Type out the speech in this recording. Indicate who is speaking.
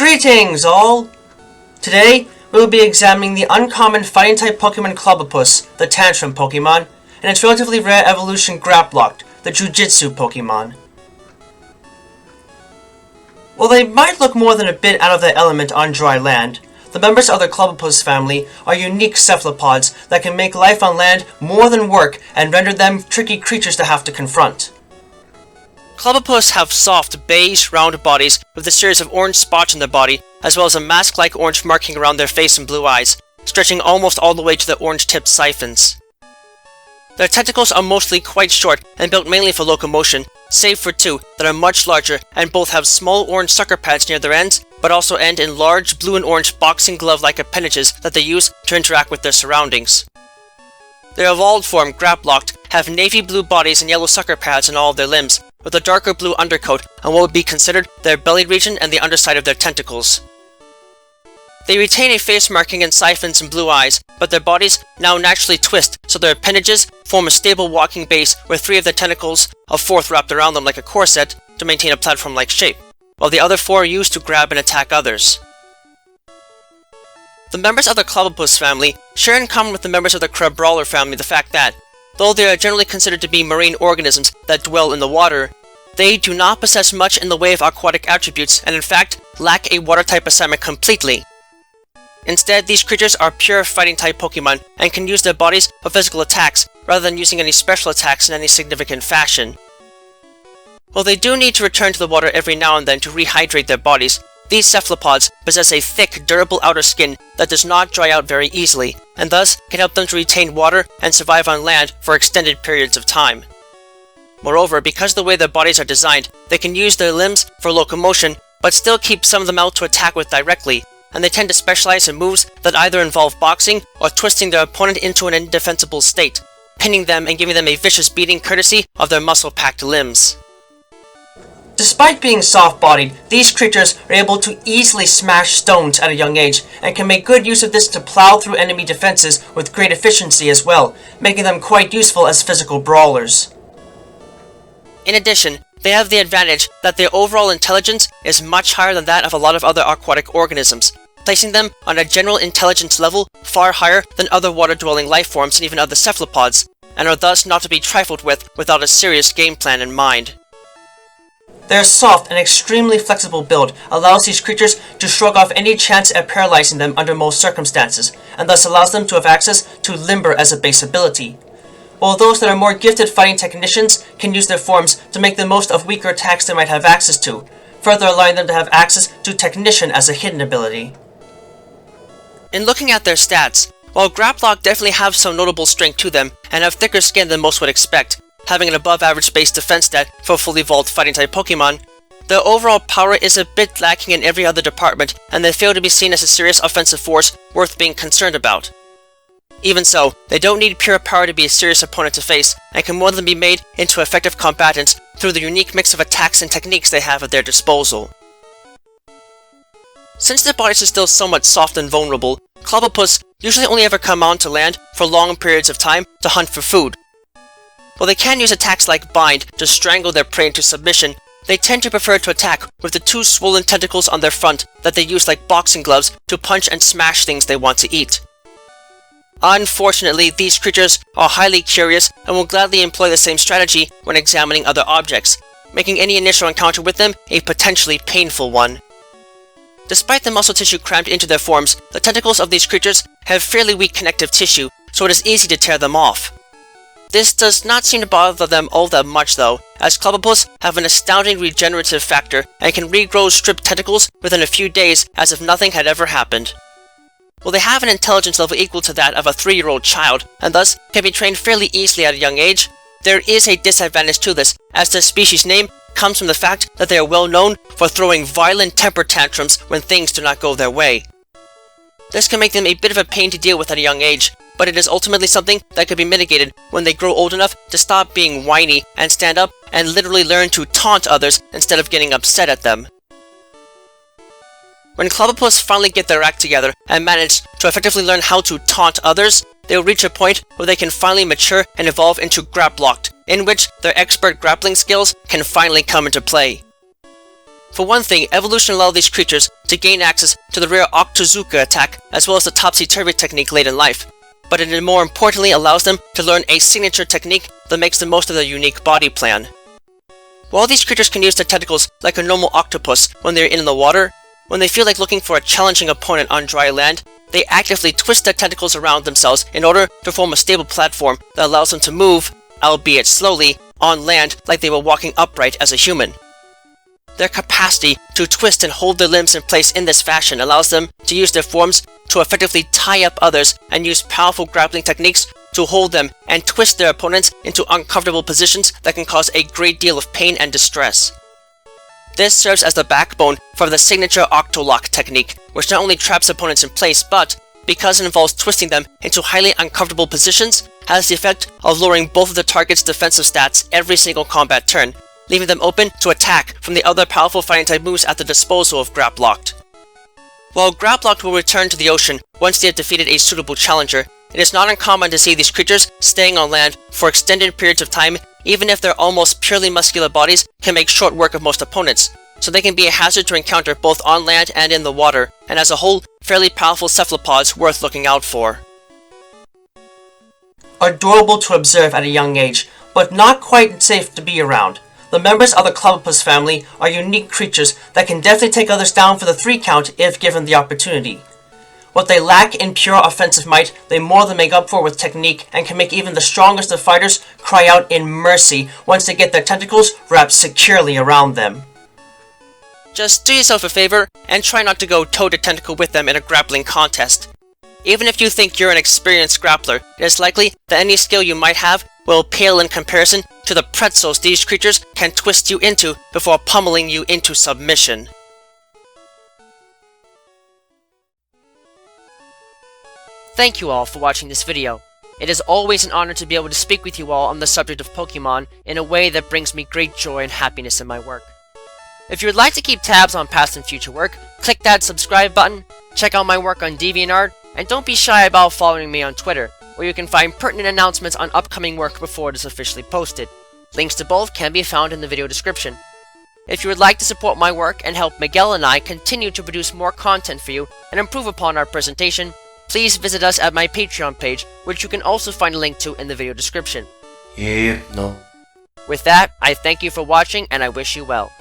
Speaker 1: Greetings, all! Today, we will be examining the uncommon fighting-type Pokemon Clobbopus, the Tantrum Pokémon, and its relatively rare evolution Grapploct, the Jujitsu Pokémon. While they might look more than a bit out of their element on dry land, the members of the Clobbopus family are unique cephalopods that can make life on land more than work and render them tricky creatures to have to confront.
Speaker 2: Clobbopus have soft, beige, round bodies with a series of orange spots on their body, as well as a mask-like orange marking around their face and blue eyes, stretching almost all the way to the orange-tipped siphons. Their tentacles are mostly quite short and built mainly for locomotion, save for two that are much larger and both have small orange sucker pads near their ends, but also end in large blue and orange boxing glove-like appendages that they use to interact with their surroundings. Their evolved form, Grapploct, have navy blue bodies and yellow sucker pads on all of their limbs, with a darker blue undercoat on what would be considered their belly region and the underside of their tentacles. They retain a face marking and siphons and blue eyes, but their bodies now naturally twist so their appendages form a stable walking base with three of their tentacles, a fourth wrapped around them like a corset, to maintain a platform-like shape, while the other four are used to grab and attack others. The members of the Clobbopus family share in common with the members of the Grapploct family the fact that, though they are generally considered to be marine organisms that dwell in the water, they do not possess much in the way of aquatic attributes and in fact lack a water-type assignment completely. Instead, these creatures are pure fighting-type Pokemon and can use their bodies for physical attacks rather than using any special attacks in any significant fashion. While they do need to return to the water every now and then to rehydrate their bodies, these cephalopods possess a thick, durable outer skin that does not dry out very easily, and thus can help them to retain water and survive on land for extended periods of time. Moreover, because of the way their bodies are designed, they can use their limbs for locomotion, but still keep some of them out to attack with directly, and they tend to specialize in moves that either involve boxing or twisting their opponent into an indefensible state, pinning them and giving them a vicious beating courtesy of their muscle-packed limbs.
Speaker 1: Despite being soft-bodied, these creatures are able to easily smash stones at a young age, and can make good use of this to plow through enemy defenses with great efficiency as well, making them quite useful as physical brawlers.
Speaker 2: In addition, they have the advantage that their overall intelligence is much higher than that of a lot of other aquatic organisms, placing them on a general intelligence level far higher than other water-dwelling life forms and even other cephalopods, and are thus not to be trifled with without a serious game plan in mind.
Speaker 1: Their soft and extremely flexible build allows these creatures to shrug off any chance at paralyzing them under most circumstances, and thus allows them to have access to Limber as a base ability. While those that are more gifted fighting technicians can use their forms to make the most of weaker attacks they might have access to, further allowing them to have access to Technician as a hidden ability.
Speaker 2: In looking at their stats, while Grapploct definitely have some notable strength to them and have thicker skin than most would expect, having an above-average base defense stat for a fully evolved fighting-type Pokemon, their overall power is a bit lacking in every other department, and they fail to be seen as a serious offensive force worth being concerned about. Even so, they don't need pure power to be a serious opponent to face, and can more than be made into effective combatants through the unique mix of attacks and techniques they have at their disposal. Since their bodies are still somewhat soft and vulnerable, Clobbopus usually only ever come onto land for long periods of time to hunt for food. While they can use attacks like Bind to strangle their prey into submission, they tend to prefer to attack with the two swollen tentacles on their front that they use like boxing gloves to punch and smash things they want to eat. Unfortunately, these creatures are highly curious and will gladly employ the same strategy when examining other objects, making any initial encounter with them a potentially painful one. Despite the muscle tissue crammed into their forms, the tentacles of these creatures have fairly weak connective tissue, so it is easy to tear them off. This does not seem to bother them all that much though, as Clobbopus have an astounding regenerative factor and can regrow stripped tentacles within a few days as if nothing had ever happened. While they have an intelligence level equal to that of a 3-year-old child, and thus can be trained fairly easily at a young age, there is a disadvantage to this, as the species name comes from the fact that they are well known for throwing violent temper tantrums when things do not go their way. This can make them a bit of a pain to deal with at a young age, but it is ultimately something that could be mitigated when they grow old enough to stop being whiny and stand up and literally learn to taunt others instead of getting upset at them. When Clobbopus finally get their act together and manage to effectively learn how to taunt others, they will reach a point where they can finally mature and evolve into Grapploct, in which their expert grappling skills can finally come into play. For one thing, evolution allowed these creatures to gain access to the rare Octozuka attack as well as the topsy-turvy technique late in life, but it more importantly allows them to learn a signature technique that makes the most of their unique body plan. While these creatures can use their tentacles like a normal octopus when they are in the water, when they feel like looking for a challenging opponent on dry land, they actively twist their tentacles around themselves in order to form a stable platform that allows them to move, albeit slowly, on land like they were walking upright as a human. Their capacity to twist and hold their limbs in place in this fashion allows them to use their forms to effectively tie up others and use powerful grappling techniques to hold them and twist their opponents into uncomfortable positions that can cause a great deal of pain and distress. This serves as the backbone for the signature Octolock technique, which not only traps opponents in place, but, because it involves twisting them into highly uncomfortable positions, has the effect of lowering both of the target's defensive stats every single combat turn, leaving them open to attack from the other powerful fighting type moves at the disposal of Grapploct. While Grapploct will return to the ocean once they have defeated a suitable challenger, it is not uncommon to see these creatures staying on land for extended periods of time, even if their almost purely muscular bodies can make short work of most opponents, so they can be a hazard to encounter both on land and in the water, and as a whole, fairly powerful cephalopods worth looking out for.
Speaker 1: Adorable to observe at a young age, but not quite safe to be around. The members of the Clobbopus family are unique creatures that can definitely take others down for the 3 count if given the opportunity. What they lack in pure offensive might, they more than make up for with technique and can make even the strongest of fighters cry out in mercy once they get their tentacles wrapped securely around them.
Speaker 2: Just do yourself a favor and try not to go toe-to-tentacle with them in a grappling contest. Even if you think you're an experienced grappler, it is likely that any skill you might have will pale in comparison to the pretzels these creatures can twist you into before pummeling you into submission. Thank you all for watching this video. It is always an honor to be able to speak with you all on the subject of Pokemon in a way that brings me great joy and happiness in my work. If you would like to keep tabs on past and future work, click that subscribe button, check out my work on DeviantArt, and don't be shy about following me on Twitter, where you can find pertinent announcements on upcoming work before it is officially posted. Links to both can be found in the video description. If you would like to support my work and help Miguel and I continue to produce more content for you and improve upon our presentation, please visit us at my Patreon page, which you can also find a link to in the video description.
Speaker 3: Yeah, no.
Speaker 2: With that, I thank you for watching and I wish you well.